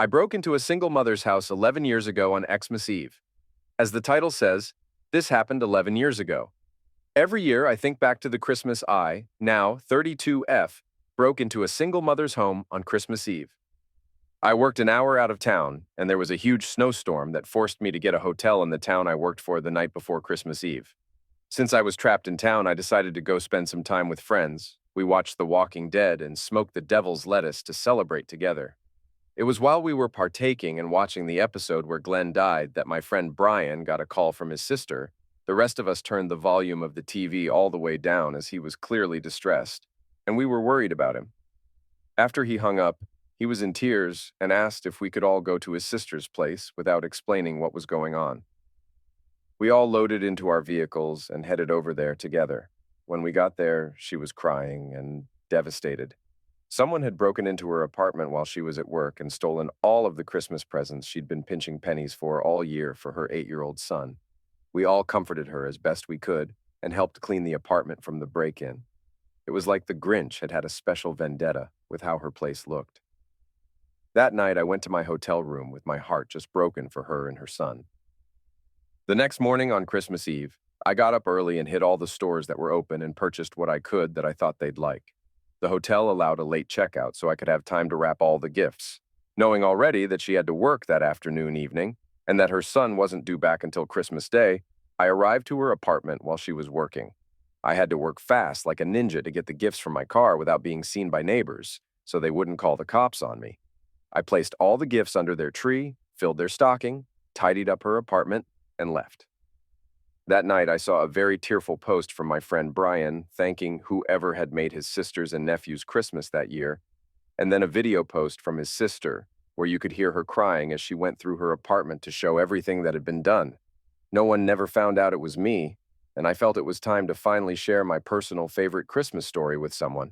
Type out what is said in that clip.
I broke into a single mother's house 11 years ago on Xmas Eve. As the title says, this happened 11 years ago. Every year, I think back to the Christmas I, now 32F, broke into a single mother's home on Christmas Eve. I worked an hour out of town, and there was a huge snowstorm that forced me to get a hotel in the town I worked for the night before Christmas Eve. Since I was trapped in town, I decided to go spend some time with friends. We watched The Walking Dead and smoked the devil's lettuce to celebrate together. It was while we were partaking and watching the episode where Glenn died that my friend Brian got a call from his sister. The rest of us turned the volume of the TV all the way down as he was clearly distressed, and we were worried about him. After he hung up, he was in tears and asked if we could all go to his sister's place without explaining what was going on. We all loaded into our vehicles and headed over there together. When we got there, she was crying and devastated. Someone had broken into her apartment while she was at work and stolen all of the Christmas presents she'd been pinching pennies for all year for her 8-year-old son. We all comforted her as best we could and helped clean the apartment from the break-in. It was like the Grinch had had a special vendetta with how her place looked. That night, I went to my hotel room with my heart just broken for her and her son. The next morning on Christmas Eve, I got up early and hit all the stores that were open and purchased what I could that I thought they'd like. The hotel allowed a late checkout so I could have time to wrap all the gifts. Knowing already that she had to work that afternoon evening and that her son wasn't due back until Christmas Day, I arrived to her apartment while she was working. I had to work fast like a ninja to get the gifts from my car without being seen by neighbors, so they wouldn't call the cops on me. I placed all the gifts under their tree, filled their stocking, tidied up her apartment, and left. That night, I saw a very tearful post from my friend Brian thanking whoever had made his sister's and nephew's Christmas that year, and then a video post from his sister where you could hear her crying as she went through her apartment to show everything that had been done. No one never found out it was me, and I felt it was time to finally share my personal favorite Christmas story with someone.